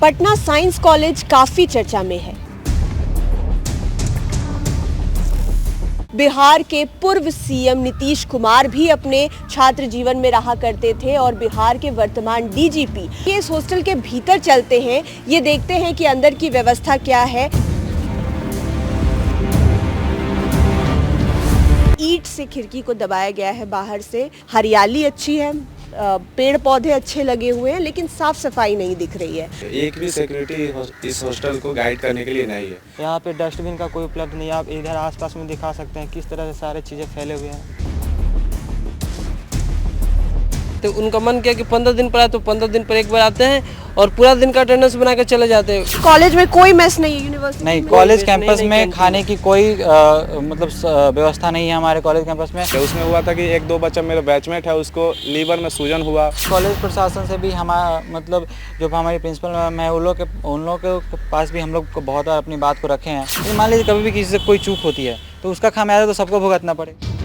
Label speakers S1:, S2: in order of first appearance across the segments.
S1: Patna science college काफी चर्चा में है। बिहार के पूर्व सीएम नीतीश कुमार भी अपने छात्र जीवन में रहा करते थे और बिहार के वर्तमान डीजीपी। इस हॉस्टल के भीतर चलते हैं, ये देखते हैं कि अंदर की व्यवस्था क्या है। ईंट से खिड़की को दबाया गया है बाहर से। हरियाली अच्छी है, पेड़ पौधे अच्छे लगे हुए हैं, लेकिन साफ सफाई नहीं दिख रही है।
S2: एक भी सिक्योरिटी इस हॉस्टल को गाइड करने के लिए नहीं है।
S3: यहाँ पे डस्टबिन का कोई उपलब्ध नहीं है। आप इधर आसपास में दिखा सकते हैं किस तरह से सारे चीज़ें फैले हुए हैं।
S4: तो उनका मन किया कि 15 दिन पर आए तो 15 दिन पर एक बार आते हैं और पूरा दिन का अटेंडेंस बना कर चले जाते हैं।
S1: कॉलेज में कोई मेस नहीं है, यूनिवर्सिटी
S3: नहीं, कॉलेज कैंपस में खाने की कोई व्यवस्था नहीं है हमारे कॉलेज कैंपस में।
S2: तो उसमें हुआ था कि एक दो बच्चा मेरा बैचमेट है, उसको लीवर में सूजन हुआ।
S3: कॉलेज प्रशासन से भी हमारा जो हमारी प्रिंसिपल मैम है उन लोगों के पास भी हम लोग बहुत बार अपनी बात को रखे हैं। मान लीजिए कभी भी किसी से कोई चूक होती है तो उसका खामियाजा तो सबको भुगतना पड़ेगा।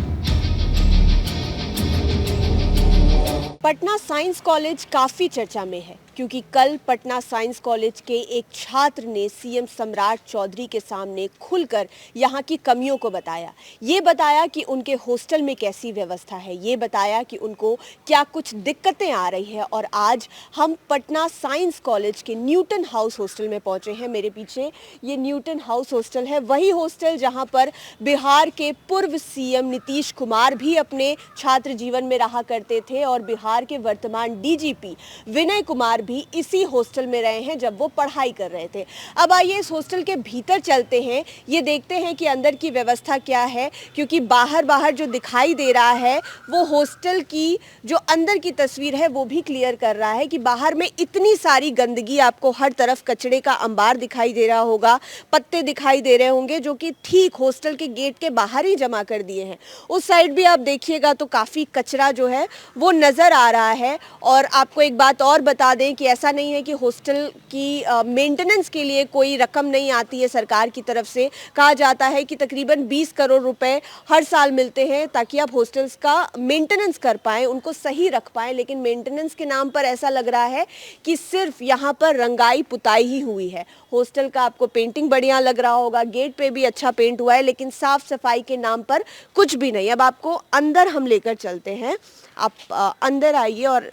S1: पटना साइंस कॉलेज काफी चर्चा में है क्योंकि कल पटना साइंस कॉलेज के एक छात्र ने सीएम सम्राट चौधरी के सामने खुलकर यहाँ की कमियों को बताया। ये बताया कि उनके हॉस्टल में कैसी व्यवस्था है, ये बताया कि उनको क्या कुछ दिक्कतें आ रही है। और आज हम पटना साइंस कॉलेज के न्यूटन हाउस हॉस्टल में पहुंचे हैं। मेरे पीछे ये न्यूटन हाउस हॉस्टल है, वही हॉस्टल जहाँ पर बिहार के पूर्व सीएम नीतीश कुमार भी अपने छात्र जीवन में रहा करते थे और बिहार के वर्तमान डीजीपी विनय कुमार भी इसी हॉस्टल में रहे हैं जब वो पढ़ाई कर रहे थे। अब आइए इस हॉस्टल के भीतर चलते हैं, ये देखते हैं कि अंदर की व्यवस्था क्या है, क्योंकि बाहर जो दिखाई दे रहा है वो हॉस्टल की जो अंदर की तस्वीर है वो भी क्लियर कर रहा है कि बाहर में इतनी सारी गंदगी, आपको हर तरफ कचड़े का अंबार दिखाई दे रहा होगा, पत्ते दिखाई दे रहे होंगे जो कि ठीक हॉस्टल के गेट के बाहर ही जमा कर दिए हैं। उस साइड भी आप देखिएगा तो काफ़ी कचरा जो है वो नज़र आ रहा है। और आपको एक बात और बता दें कि ऐसा नहीं है कि हॉस्टल की मेंटेनेंस के लिए कोई रकम नहीं आती है सरकार की तरफ से। कहा जाता है कि तकरीबन 20 करोड़ रुपए हर साल मिलते हैं ताकि आप हॉस्टल्स का मेंटेनेंस कर पाएं, उनको सही रख पाएं। लेकिन मेंटेनेंस के नाम पर ऐसा लग रहा है कि सिर्फ यहाँ पर रंगाई पुताई ही हुई है। हॉस्टल का आपको पेंटिंग बढ़िया लग रहा होगा, गेट पे भी अच्छा पेंट हुआ है, लेकिन साफ सफाई के नाम पर कुछ भी नहीं। अब आपको अंदर हम लेकर चलते हैं, आप अंदर आइए और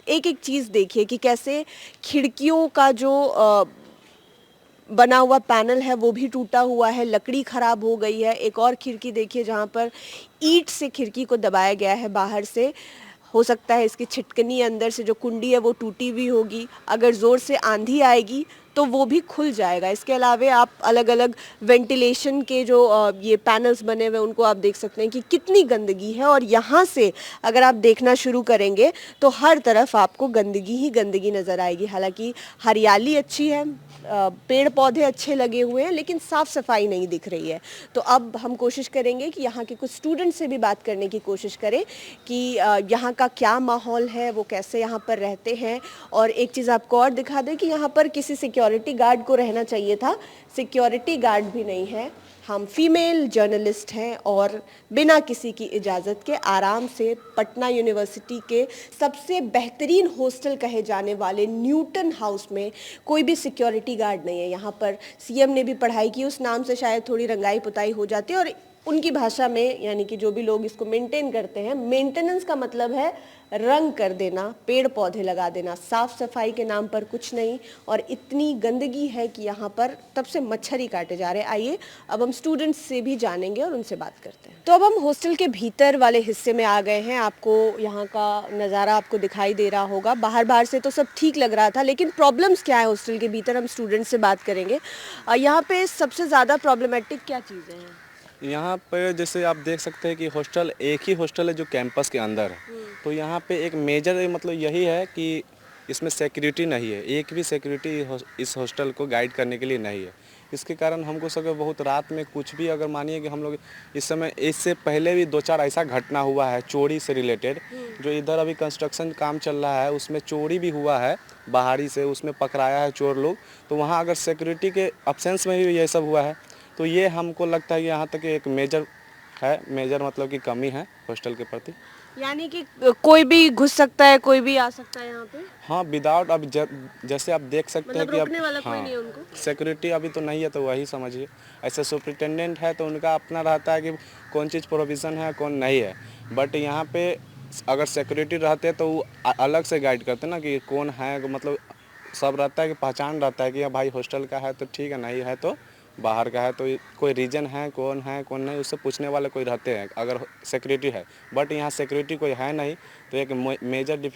S1: एक एक चीज़ देखिए कि कैसे खिड़कियों का जो बना हुआ पैनल है वो भी टूटा हुआ है, लकड़ी खराब हो गई है। एक और खिड़की देखिए जहाँ पर ईंट से खिड़की को दबाया गया है बाहर से। हो सकता है इसकी छिटकनी अंदर से जो कुंडी है वो टूटी हुई होगी, अगर ज़ोर से आंधी आएगी तो वो भी खुल जाएगा। इसके अलावा आप अलग अलग वेंटिलेशन के जो ये पैनल्स बने हुए उनको आप देख सकते हैं कि कितनी गंदगी है। और यहाँ से अगर आप देखना शुरू करेंगे तो हर तरफ आपको गंदगी ही गंदगी नज़र आएगी। हालांकि हरियाली अच्छी है, पेड़ पौधे अच्छे लगे हुए हैं, लेकिन साफ़ सफाई नहीं दिख रही है। तो अब हम कोशिश करेंगे कि यहाँ के कुछ स्टूडेंट से भी बात करने की कोशिश करें कि यहाँ का क्या माहौल है, वो कैसे यहाँ पर रहते हैं। और एक चीज़ आपको और दिखा दें कि यहाँ पर किसी सिक्योरिटी गार्ड को रहना चाहिए था, सिक्योरिटी गार्ड भी नहीं है। हम फीमेल जर्नलिस्ट हैं और बिना किसी की इजाज़त के आराम से पटना यूनिवर्सिटी के सबसे बेहतरीन हॉस्टल कहे जाने वाले न्यूटन हाउस में कोई भी सिक्योरिटी गार्ड नहीं है। यहाँ पर सीएम ने भी पढ़ाई की, उस नाम से शायद थोड़ी रंगाई पुताई हो जाती है। और उनकी भाषा में, यानी कि जो भी लोग इसको मेंटेन करते हैं, मेंटेनेंस का मतलब है रंग कर देना, पेड़ पौधे लगा देना, साफ सफाई के नाम पर कुछ नहीं। और इतनी गंदगी है कि यहाँ पर तब से मच्छर ही काटे जा रहे हैं। आइए अब हम स्टूडेंट्स से भी जानेंगे और उनसे बात करते हैं। तो अब हम हॉस्टल के भीतर वाले हिस्से में आ गए हैं। आपको यहाँ का नज़ारा आपको दिखाई दे रहा होगा। बाहर से तो सब ठीक लग रहा था, लेकिन प्रॉब्लम्स क्या है हॉस्टल के भीतर, हम स्टूडेंट्स से बात करेंगे। यहाँ पे सबसे ज़्यादा प्रॉब्लमेटिक क्या चीज़ें हैं?
S2: यहाँ पर जैसे आप देख सकते हैं कि हॉस्टल एक ही हॉस्टल है जो कैंपस के अंदर है। तो यहाँ पे एक मेजर मतलब यही है कि इसमें सिक्योरिटी नहीं है, एक भी सिक्योरिटी इस हॉस्टल को गाइड करने के लिए नहीं है। इसके कारण हमको सब बहुत रात में कुछ भी, अगर मानिए कि हम लोग इस समय, इससे पहले भी 2-4 ऐसा घटना हुआ है चोरी से रिलेटेड, जो इधर अभी कंस्ट्रक्शन काम चल रहा है उसमें चोरी भी हुआ है बाहरी से, उसमें पकड़ाया है चोर लोग। तो वहाँ अगर सिक्योरिटी के अब्सेंस में भी ये सब हुआ है तो ये हमको लगता है कि यहाँ तक एक मेजर है, मेजर मतलब कि कमी है हॉस्टल के प्रति।
S1: यानी कि कोई भी घुस सकता है, कोई भी आ सकता है यहाँ पे?
S2: हाँ, विदाउट अब जैसे आप देख सकते हैं
S1: मतलब
S2: कि
S1: रोकने
S2: अब
S1: वाला कोई
S2: हाँ
S1: नहीं है उनको?
S2: सिक्योरिटी अभी तो नहीं है, तो वही समझिए। ऐसे सुपरिटेंडेंट है तो उनका अपना रहता है कि कौन चीज़ प्रोविज़न है कौन नहीं है। बट यहाँ पे अगर सिक्योरिटी रहते तो वो अलग से गाइड करते ना कि कौन है, मतलब सब रहता है कि पहचान रहता है कि हाँ भाई हॉस्टल का है तो ठीक है, नहीं है तो बाहर का है, तो कोई रीजन है कौन नहीं, उससे पूछने वाले कोई रहते हैं अगर सिक्योरिटी है। बट यहाँ सिक्योरिटी कोई है नहीं, तो एक मेजर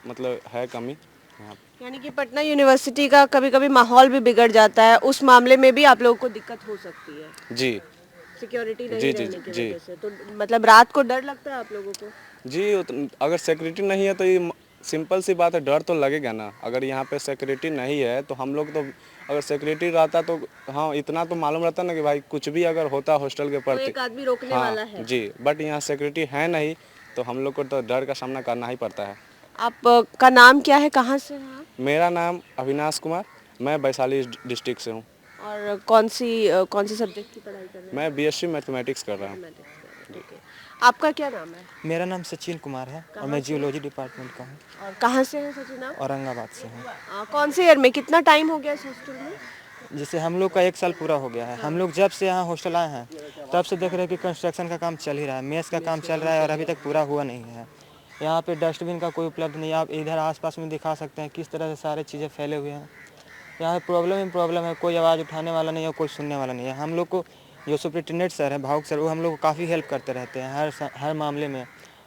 S2: मतलब है कमी यहाँ पे।
S1: यानी कि पटना यूनिवर्सिटी का कभी-कभी माहौल भी बिगड़ जाता है, उस मामले में भी आप लोगों को दिक्कत हो सकती है
S2: जी
S1: सिक्योरिटी नहीं
S2: जी जी
S1: रहने की
S2: जी
S1: वजह से। तो मतलब रात को डर लगता है आप लोगों को?
S2: जी। अगर सिक्योरिटी नहीं है तो ये सिंपल सी बात है, डर तो लगेगा ना। अगर यहाँ पे सिक्योरिटी नहीं है तो हम लोग तो, अगर सिक्योरिटी रहता तो हाँ इतना तो मालूम रहता ना कि भाई कुछ भी अगर होता हॉस्टल के
S1: तो
S2: प्रति।
S1: एक आदमी रोकने
S2: हाँ
S1: वाला है।
S2: जी, बट यहाँ सिक्योरिटी है नहीं तो हम लोग को तो डर का सामना करना ही पड़ता है।
S1: आप का नाम क्या है, कहाँ से हैं आप?
S2: मेरा नाम अविनाश कुमार, मैं वैशाली डिस्ट्रिक्ट से हूँ।
S1: और कौन सी सब्जेक्ट की पढ़ाई कर रहे हैं?
S2: मैं बीएससी मैथमेटिक्स कर रहा हूँ।
S1: मैथमेटिक्स कर रहे हैं, ओके। आपका क्या नाम है?
S5: मेरा नाम सचिन कुमार है और मैं जियोलॉजी डिपार्टमेंट का हूँ।
S1: और कहाँ से हैं सचिन आप?
S5: औरंगाबाद से हूँ।
S1: कौन से ईयर में, कितना टाइम हो गया इस हॉस्टल में?
S5: जैसे हम लोग का 1 साल पूरा हो गया है। हम लोग जब से यहाँ हॉस्टल आए हैं तब से देख रहे हैं कि कंस्ट्रक्शन का काम चल ही रहा है, मेस का काम चल रहा है और अभी तक पूरा हुआ नहीं है। यहाँ पे डस्टबिन का कोई उपलब्ध नहीं है। आप इधर आसपास में दिखा सकते हैं किस तरह से सारे चीज़ें फैले हुए हैं। यहाँ प्रॉब्लम ही प्रॉब्लम है, कोई आवाज़ उठाने वाला नहीं है, कोई सुनने वाला नहीं है। हम लोग को जो सुपरिटेंडेंट सर है, भावुक सर, वो हम लोग को काफ़ी हेल्प करते रहते हैं हर मामले में।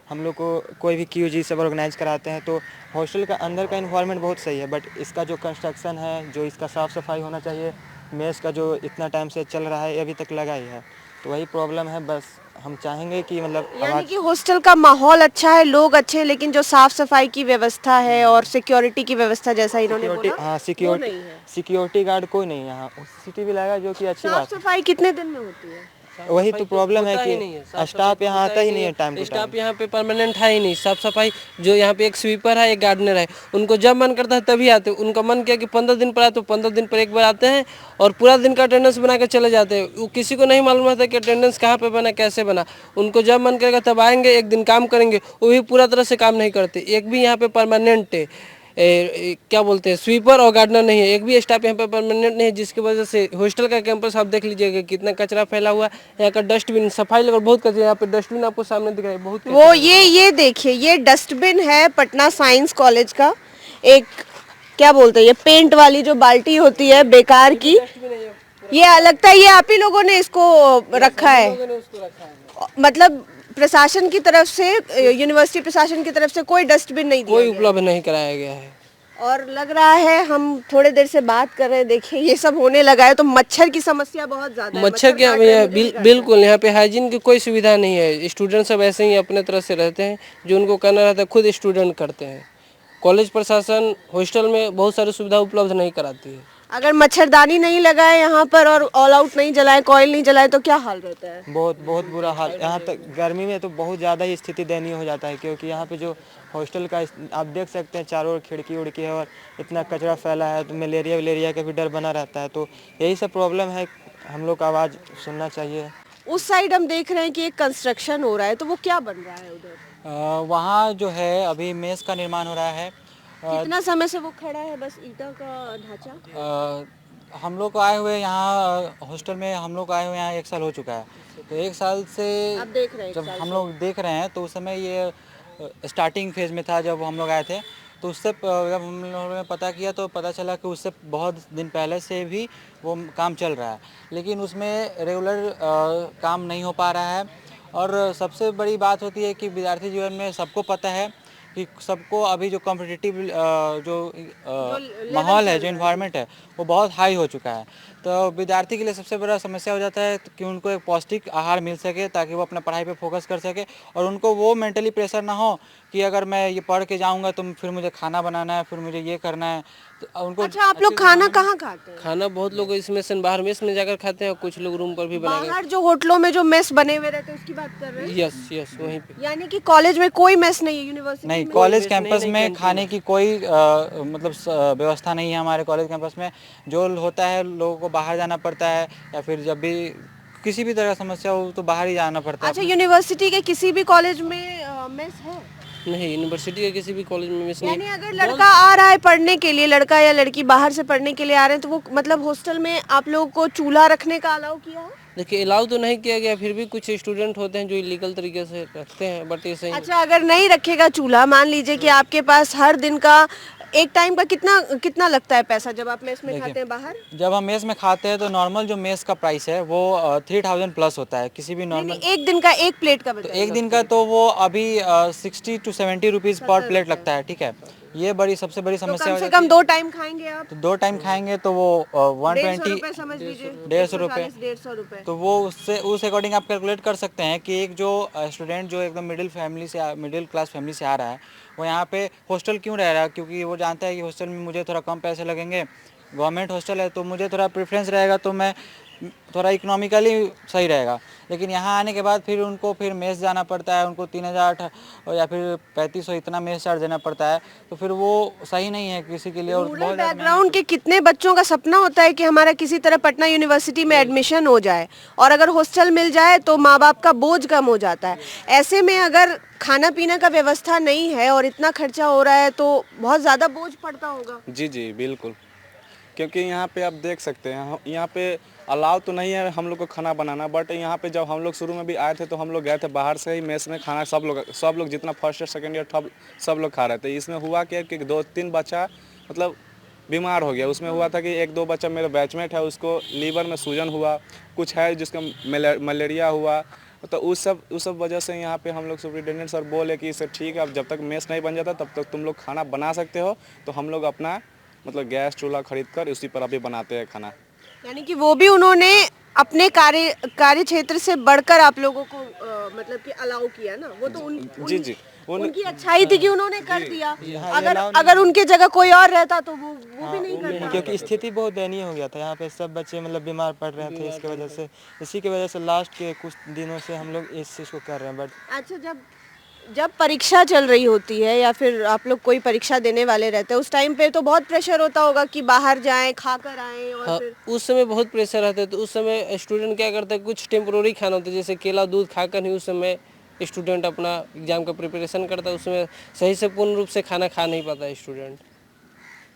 S5: हम लोग को कोई भी क्यूजी सब ऑर्गेनाइज कराते हैं। तो हॉस्टल का अंदर का इन्वायरमेंट बहुत सही है, बट इसका जो कंस्ट्रक्शन है, जो इसका साफ़ सफाई होना चाहिए, मेस का जो इतना टाइम से चल रहा है ये अभी तक लगा ही है। तो वही प्रॉब्लम है। बस हम चाहेंगे कि मतलब
S1: यानी कि हॉस्टल का माहौल अच्छा है, लोग अच्छे हैं, लेकिन जो साफ सफाई की व्यवस्था है और सिक्योरिटी की व्यवस्था, जैसा इन्होंने बोला,
S5: हाँ
S1: वो नहीं है।
S5: सिक्योरिटी गार्ड कोई नहीं है यहाँ। सीसीटीवी लगा जो कि अच्छी
S1: साफ
S5: बात है।
S1: सफाई कितने दिन में होती है?
S5: वही तो प्रॉब्लम है
S4: होता ही नहीं है,
S5: कि
S4: साफ
S5: स्टाफ
S4: सफाई
S5: यहाँ
S4: होता
S5: आता ही
S4: नहीं
S5: नहीं है
S4: है।
S5: Time to
S4: staff
S5: time.
S4: यहाँ पे परमानेंट है ही नहीं। साफ सफाई जो यहाँ पे एक स्वीपर है, एक गार्डनर है, उनको जब मन करता है तभी आते हैं। उनका मन किया कि 15 दिन पर आए तो 15 दिन पर एक बार आते हैं और पूरा दिन का अटेंडेंस बना के चले जाते हैं। वो किसी को नहीं मालूम रहता कि अटेंडेंस कहाँ पे बना, कैसे बना। उनको जब मन करेगा तब आएंगे, एक दिन काम करेंगे, वो भी पूरा तरह से काम नहीं करते। एक भी यहाँ पे परमानेंट क्या बोलते हैं स्वीपर और गार्डनर नहीं है, एक भी स्टाफ यहाँ पे परमानेंट नहीं है, जिसकी वजह से हॉस्टल का कैंपस आप देख लीजिएगा कितना कचरा फैला हुआ है। यहाँ का डस्टबिन सफाई लेवल बहुत कचरा, यहाँ पे डस्टबिन आपको सामने दिख रहा है, बहुत
S1: वो ये देखिए, ये डस्टबिन है पटना साइंस कॉलेज का। एक क्या बोलते हैं, ये पेंट वाली जो बाल्टी होती है बेकार की, ये लगता है ये आप ही लोगों ने इसको रखा है। मतलब प्रशासन की तरफ से, यूनिवर्सिटी प्रशासन की तरफ से कोई डस्टबिन नहीं दिया
S4: कोई
S1: गया।
S4: उपलब्ध नहीं कराया गया है।
S1: और लग रहा है, हम थोड़े देर से बात कर रहे हैं, देखिए ये सब होने लगा है, तो मच्छर की समस्या बहुत ज्यादा है।
S4: मच्छर
S1: काट
S4: क्या
S1: रहे हैं, मुझे भी काट
S4: बिल्कुल यहाँ पे हाइजीन की कोई सुविधा नहीं है। स्टूडेंट सब ऐसे ही अपने तरफ से रहते हैं, जो उनको करना रहता है खुद स्टूडेंट करते हैं। कॉलेज प्रशासन हॉस्टल में बहुत सारी सुविधा उपलब्ध नहीं कराती है।
S1: अगर मच्छरदानी नहीं लगाए यहाँ पर और ऑल आउट नहीं जलाए, कॉइल नहीं जलाए, तो क्या हाल रहता है?
S5: बहुत बहुत बुरा हाल। यहाँ तक गर्मी में तो बहुत ज़्यादा ही स्थिति दयनीय हो जाता है, क्योंकि यहाँ पे जो हॉस्टल का आप देख सकते हैं चारों ओर खिड़की उड़की है और इतना कचरा फैला है, तो मलेरिया का भी डर बना रहता है। तो यही सब प्रॉब्लम है, हम लोग का आवाज़ सुनना चाहिए।
S1: उस साइड हम देख रहे हैं कि एक कंस्ट्रक्शन हो रहा है, तो वो क्या बन रहा है उधर?
S3: वहाँ जो है अभी मेस का निर्माण हो रहा है।
S1: कितना समय से वो खड़ा है, बस ईंटा का ढांचा?
S3: हम लोग को आए हुए यहाँ हॉस्टल में हम लोग आए हुए यहाँ 1 साल हो चुका है। तो 1 साल से
S1: आप देख रहे हैं,
S3: जब हम लोग देख रहे हैं तो उस समय ये स्टार्टिंग फेज में था जब हम लोग आए थे। तो उससे जब हम लोगों ने पता किया तो पता चला कि उससे बहुत दिन पहले से भी वो काम चल रहा है, लेकिन उसमें रेगुलर काम नहीं हो पा रहा है। और सबसे बड़ी बात होती है कि विद्यार्थी जीवन में सबको पता है कि सबको अभी जो कॉम्पिटिटिव जो माहौल है, जो इन्वायरमेंट है, वो बहुत हाई हो चुका है। तो विद्यार्थी के लिए सबसे बड़ा समस्या हो जाता है कि उनको एक पौष्टिक आहार मिल सके ताकि वो अपना पढ़ाई पे फोकस कर सके और उनको वो मेंटली प्रेशर ना हो कि अगर मैं ये पढ़ के जाऊंगा तो फिर मुझे खाना बनाना है, फिर मुझे ये करना है। तो उनको
S1: अच्छा, आप लोग खाना कहाँ खाते हैं?
S4: खाना बहुत लोग इसमें से बाहर मेस में जाकर खाते हैं और कुछ लोग रूम पर भी बना
S1: बाहर जो होटलों में जो मेस बने हुए रहते हैं उसकी बात कर रहे हैं?
S4: के। यस वहीं पे।
S1: यानी कि कॉलेज में कोई मेस नहीं है, यूनिवर्सिटी
S3: नहीं,
S1: में?
S3: कॉलेज
S4: मेस
S3: कैंपस
S4: नहीं,
S3: में
S4: कैंटीन
S3: खाने की कोई मतलब व्यवस्था नहीं है हमारे कॉलेज कैंपस में। जो होता है लोगों को बाहर जाना पड़ता है या फिर जब भी किसी भी तरह का समस्या हो तो बाहर ही जाना पड़ता है।
S1: अच्छा, यूनिवर्सिटी के किसी भी कॉलेज में मेस है?
S4: नहीं, यूनिवर्सिटी के किसी भी कॉलेज में मिस नहीं।
S1: यानी अगर लड़का आ रहा है पढ़ने के लिए, लड़का या लड़की बाहर से पढ़ने के लिए आ रहे हैं, तो वो मतलब हॉस्टल में आप लोगों को चूल्हा रखने का अलाउ किया है?
S4: देखिए अलाउ तो नहीं किया गया, फिर भी कुछ स्टूडेंट होते हैं जो इलीगल तरीके से रखते हैं, बट ये सही नहीं।
S1: अच्छा, अगर नहीं रखेगा चूल्हा, मान लीजिए कि आपके पास हर दिन का एक टाइम का कितना कितना लगता है पैसा जब आप मेस में खाते हैं बाहर?
S3: जब हम मेस में खाते हैं तो नॉर्मल जो मेस का प्राइस है वो 3000 प्लस होता है किसी भी
S1: नहीं,
S3: नॉर्मल।
S1: एक दिन का एक प्लेट का
S3: तो
S1: बताइए।
S3: एक दिन का तो वो अभी 60 to 70 रुपीज़ पर प्लेट लगता है, ठीक है। ये सबसे बड़ी
S1: तो
S3: समस्या हो
S1: कम से
S3: जाती
S1: कम
S3: है।
S1: 2 टाइम खाएंगे आप?
S3: तो 2 टाइम खाएंगे तो वो
S1: 150 रुपए
S3: 120
S1: समझ लीजिए।
S3: 150 रुपए।
S1: 150 रुपए।
S3: तो वो उस अकॉर्डिंग आप कैलकुलेट कर सकते हैं कि एक जो स्टूडेंट जो एकदम मिडिल क्लास फैमिली से आ रहा है वो यहाँ पे हॉस्टल क्यों रह रहा है, क्योंकि वो जानता है कि हॉस्टल में मुझे थोड़ा कम पैसे लगेंगे, गवर्नमेंट हॉस्टल है तो मुझे थोड़ा प्रेफरेंस रहेगा, तो मैं थोड़ा इकोनॉमिकली सही रहेगा। लेकिन यहाँ आने के बाद फिर उनको फिर मेस जाना पड़ता है, उनको 3000 या फिर 3500 इतना मेस चार्ज देना पड़ता है, तो फिर वो सही नहीं है किसी के लिए। और
S1: रूरल
S3: बहुत ज़्यादा
S1: बैकग्राउंड के कितने बच्चों का सपना होता है कि हमारा किसी तरह पटना यूनिवर्सिटी में एडमिशन हो जाए, और अगर हॉस्टल मिल जाए तो माँ बाप का बोझ कम हो जाता है। ऐसे में अगर खाना पीना का व्यवस्था नहीं है और इतना खर्चा हो रहा है तो बहुत ज़्यादा बोझ पड़ता होगा।
S2: जी जी बिल्कुल, क्योंकि यहाँ पे आप देख सकते हैं यहाँ पे अलाउ तो नहीं है हम लोग को खाना बनाना, बट यहाँ पे जब हम लोग शुरू में भी आए थे तो हम लोग गए थे बाहर से ही मेस में खाना, सब लोग जितना फर्स्ट ईयर सेकेंड ईयर सब लोग खा रहे थे। इसमें हुआ क्या कि 2-3 बच्चा मतलब बीमार हो गया। उसमें हुआ था कि 1-2 बच्चा मेरा बैचमेट है उसको लीवर में सूजन हुआ, कुछ है जिसका मलेरिया हुआ। तो उस सब वजह से यहाँ पे हम लोग सुपरिटेंडेंट सर बोले कि सर ठीक है, अब जब तक मेस नहीं बन जाता तब तक तुम लोग खाना बना सकते हो। तो हम लोग अपना मतलब गैस चूल्हा खरीद कर उसी पर अभी बनाते हैं खाना।
S1: यानी कि वो भी उन्होंने अपने कार्य क्षेत्र से बढ़कर आप लोगों को मतलब कि अलाउ किया ना, वो तो
S2: जी जी
S1: उनकी अच्छाई थी कि उन्होंने कर दिया। अगर उनके जगह कोई और रहता तो वो भी नहीं करता।
S5: क्योंकि स्थिति बहुत दयनीय हो गया था। यहाँ पे सब बच्चे मतलब बीमार पड़ रहे थे, इसी की वजह से लास्ट के कुछ दिनों से हम लोग इस चीज़ को कर रहे हैं। बट
S1: अच्छा, जब परीक्षा चल रही होती है या फिर आप लोग कोई परीक्षा देने वाले रहते हैं, उस टाइम पे तो बहुत प्रेशर होता होगा कि बाहर जाएं, खाकर आएं, और
S4: हाँ,
S1: फिर
S4: उस समय बहुत प्रेशर रहता है। तो उस समय स्टूडेंट क्या करता है, कुछ टेम्प्रोरी खाना होता है, जैसे केला दूध खाकर ही उस समय स्टूडेंट अपना एग्जाम का प्रिपरेशन करता है। उसमें सही से पूर्ण रूप से खाना खा नहीं पाता है स्टूडेंट।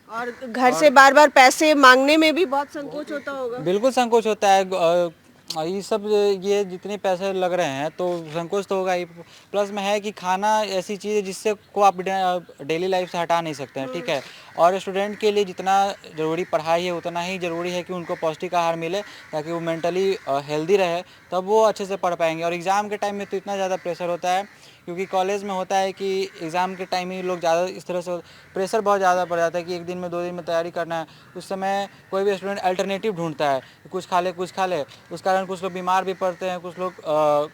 S1: और घर से बार बार पैसे मांगने में भी बहुत संकोच होता होगा।
S3: बिल्कुल संकोच होता है। ये सब ये जितने पैसे लग रहे हैं तो संकोच तो होगा ही। प्लस में है कि खाना ऐसी चीज़ है जिससे को आप डेली लाइफ से हटा नहीं सकते हैं, ठीक है। और स्टूडेंट के लिए जितना ज़रूरी पढ़ाई है उतना ही ज़रूरी है कि उनको पौष्टिक आहार मिले, ताकि वो मेंटली हेल्दी रहे, तब वो अच्छे से पढ़ पाएंगे। और एग्ज़ाम के टाइम में तो इतना ज़्यादा प्रेशर होता है, क्योंकि कॉलेज में होता है कि एग्ज़ाम के टाइम ही लोग ज़्यादा इस तरह से प्रेशर बहुत ज़्यादा पड़ जाता है कि 1 दिन में 2 दिन में तैयारी करना है। उस समय कोई भी स्टूडेंट अल्टरनेटिव ढूंढता है कि कुछ खा ले। उस कारण कुछ लोग बीमार भी पड़ते हैं, कुछ लोग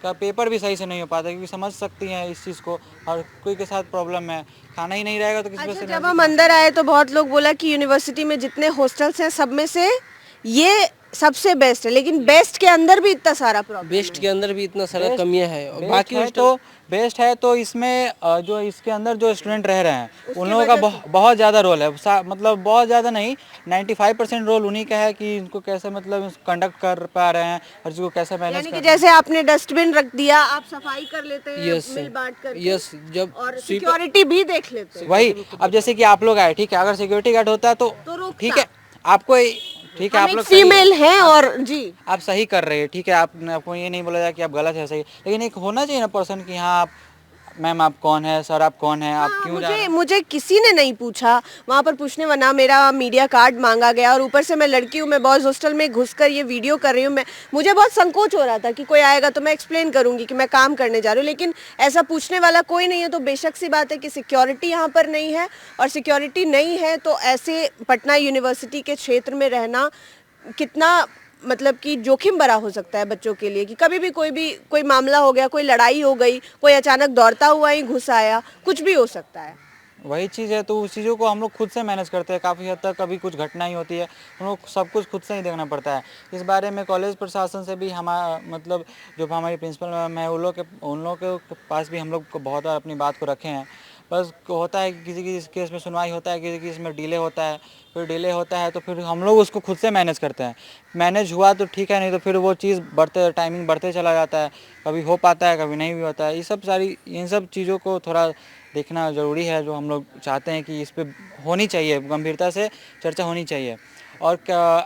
S3: का पेपर भी सही से नहीं हो पाता, क्योंकि समझ सकती हैं इस चीज़ को। और कोई के साथ प्रॉब्लम है, खाना ही नहीं रहेगा तो किसी
S1: अच्छा,
S3: वजह से
S1: जब हम अंदर आए तो बहुत लोग बोला कि यूनिवर्सिटी में जितने हॉस्टल्स हैं सब में से ये सबसे बेस्ट है, लेकिन बेस्ट के अंदर भी इतना सारा प्रॉब्लम।
S4: बेस्ट के अंदर भी इतना सारा कमियां है, और बाकी
S3: बेस्ट है तो इसमें जो इसके अंदर जो स्टूडेंट रह रहे हैं उन लोगों का बहुत ज़्यादा रोल है। मतलब बहुत ज़्यादा नहीं, 95% रोल उन्हीं का है कि इनको कैसे मतलब कंडक्ट कर पा रहे हैं और इसको कैसे मैनेज
S1: यानी कि जैसे आपने डस्टबिन रख दिया, आप सफाई कर लेते हैं
S4: यस
S1: मिल बांट कर,
S4: यस, जब
S1: और सिक्योरिटी भी देख लेते हैं।
S3: वही। अब जैसे कि आप लोग आए, ठीक है, अगर सिक्योरिटी गार्ड होता है तो
S1: रोकता।
S3: ठीक है, आपको ठीक है,
S1: हम
S3: आप
S1: एक
S3: लोग
S1: फीमेल हैं और जी
S3: आप सही कर रहे हैं, ठीक है, आपको ये नहीं बोला जाए कि आप गलत है, सही। लेकिन एक होना चाहिए ना पर्सन कि हाँ आप मैम आप कौन है, सर आप कौन है, आप क्यों जा रहे हैं?
S1: मुझे किसी ने नहीं पूछा वहाँ पर पूछने, वरना मेरा मीडिया कार्ड मांगा गया, और ऊपर से मैं लड़की हूँ, मैं बॉयज हॉस्टल में घुसकर ये वीडियो कर रही हूँ। मुझे बहुत संकोच हो रहा था कि कोई आएगा तो मैं एक्सप्लेन करूंगी कि मैं काम करने जा रही हूँ, लेकिन ऐसा पूछने वाला कोई नहीं है। तो बेशक सी बात है कि सिक्योरिटी यहाँ पर नहीं है, और सिक्योरिटी नहीं है तो ऐसे पटना यूनिवर्सिटी के क्षेत्र में रहना कितना मतलब कि जोखिम भरा हो सकता है बच्चों के लिए, कि कभी भी कोई मामला हो गया, कोई लड़ाई हो गई, कोई अचानक दौड़ता हुआ ही घुस आया, कुछ भी हो सकता है।
S3: वही चीज़ है, तो उस चीज़ों को हम लोग खुद से मैनेज करते हैं काफ़ी हद तक। कभी कुछ घटना ही होती है, हम लोग सब कुछ खुद से ही देखना पड़ता है। इस बारे में कॉलेज प्रशासन से भी हमारा मतलब जो हमारी प्रिंसिपल मैम है उन लोग के पास भी हम लोग को बहुत बार अपनी बात को रखे हैं। बस होता है कि किसी किसी केस में सुनवाई होता है, किसी केस में डिले होता है, फिर डिले होता है तो फिर हम लोग उसको खुद से मैनेज करते हैं। मैनेज हुआ तो ठीक है, नहीं तो फिर वो चीज़ टाइमिंग बढ़ते चला जाता है, कभी हो पाता है कभी नहीं भी होता है। ये सब इन सब चीज़ों को थोड़ा देखना ज़रूरी है, जो हम लोग चाहते हैं कि इस पे होनी चाहिए, गंभीरता से चर्चा होनी चाहिए। और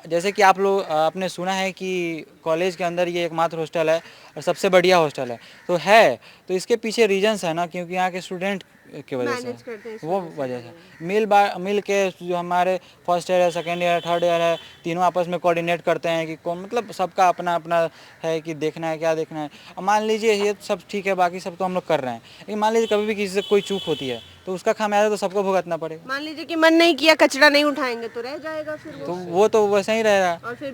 S3: जैसे कि आप लोग आपने सुना है कि कॉलेज के अंदर ये एकमात्र हॉस्टल है और सबसे बढ़िया हॉस्टल है, तो इसके पीछे रीजंस है ना, क्योंकि यहाँ के स्टूडेंट की वजह
S1: मैनेज करते हैं
S3: से,
S1: इस
S3: वो वजह से मिल के जो हमारे फर्स्ट ईयर है, सेकेंड ईयर है, थर्ड ईयर है, तीनों आपस में कोऑर्डिनेट करते हैं कि कौन, मतलब सबका अपना अपना है कि देखना है क्या देखना है। अब मान लीजिए ये सब ठीक है, बाकी सब तो हम लोग कर रहे हैं, लेकिन मान लीजिए कभी भी किसी से कोई चूक होती है तो उसका खामियाजा तो सबको भुगतना पड़ेगा।
S1: मान लीजिए कि मन नहीं किया, कचरा नहीं उठाएंगे तो रह जाएगा फिर
S3: तो वो तो वैसे ही रहेगा,
S1: और फिर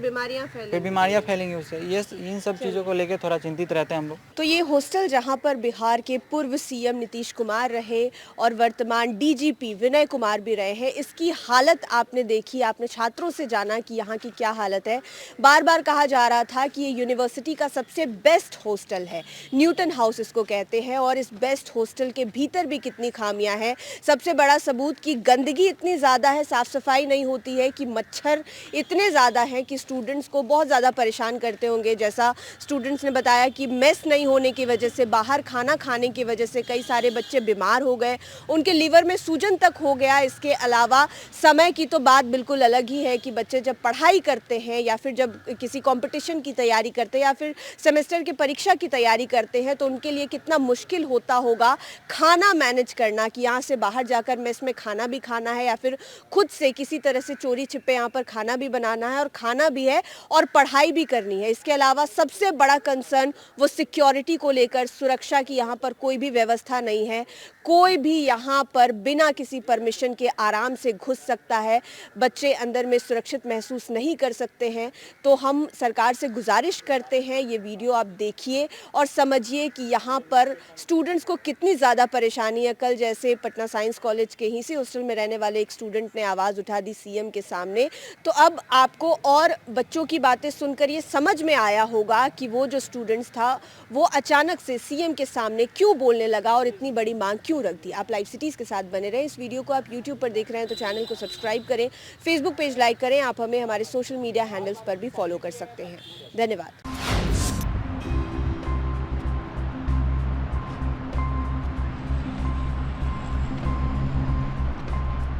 S3: फिर बीमारियाँ फैलेंगी उससे। ये इन सब चीज़ों को लेकर थोड़ा चिंतित रहते हैं हम लोग।
S1: तो ये हॉस्टल जहां पर बिहार के पूर्व सीएम नीतीश कुमार रहे और वर्तमान डीजीपी विनय कुमार भी रहे हैं, इसकी हालत आपने देखी, आपने छात्रों से जाना कि यहाँ की क्या हालत है। बार बार कहा जा रहा था कि ये यूनिवर्सिटी का सबसे बेस्ट हॉस्टल है, न्यूटन हाउस इसको कहते हैं, और इस बेस्ट हॉस्टल के भीतर भी कितनी खामियां हैं। सबसे बड़ा सबूत कि गंदगी इतनी ज़्यादा है, साफ सफाई नहीं होती है, कि मच्छर इतने ज़्यादा हैं कि स्टूडेंट्स को बहुत ज़्यादा परेशान करते होंगे। जैसा स्टूडेंट्स ने बताया कि मेस नहीं होने की वजह से, बाहर खाना खाने की वजह से कई सारे बच्चे बीमार हो गए, उनके लीवर में सूजन तक हो गया। इसके अलावा समय की तो बात बिल्कुल अलग ही है कि बच्चे जब पढ़ाई करते हैं या फिर जब किसी कंपटीशन की तैयारी करते हैं या फिर सेमेस्टर की परीक्षा की तैयारी करते हैं तो उनके लिए कितना मुश्किल होता होगा खाना मैनेज करना, कि यहाँ से बाहर जाकर मेस में खाना भी खाना है या फिर खुद से किसी तरह से चोरी छिपे यहाँ पर खाना भी बनाना है और खाना भी है और पढ़ाई भी करनी है। इसके अलावा सबसे बड़ा कंसर्न वो सिक्योरिटी को लेकर, सुरक्षा की यहाँ पर कोई भी व्यवस्था नहीं है, कोई भी यहाँ पर बिना किसी परमिशन के आराम से घुस सकता है, बच्चे अंदर में सुरक्षित महसूस नहीं कर सकते हैं। तो हम सरकार से गुजारिश करते हैं, ये वीडियो आप देखिए और समझिए कि यहाँ पर स्टूडेंट्स को कितनी ज़्यादा परेशानी है। कल जैसे पटना साइंस कॉलेज के ही से हॉस्टल में रहने वाले एक स्टूडेंट ने आवाज़ उठा दी सीएम के सामने, तो अब आपको और बच्चों की बातें सुनकर ये समझ में आया होगा कि वो जो स्टूडेंट्स था वो अचानक से सीएम के सामने क्यों बोलने लगा और इतनी बड़ी मांग क्यों रख दी। आप लाइव सिटीज़ के साथ बने रहें। इस वीडियो को आप यूट्यूब पर देख रहे हैं तो चैनल को सब्सक्राइब करें, फेसबुक पेज लाइक करें, आप हमें हमारे सोशल मीडिया हैंडल्स पर भी फॉलो कर सकते हैं। धन्यवाद।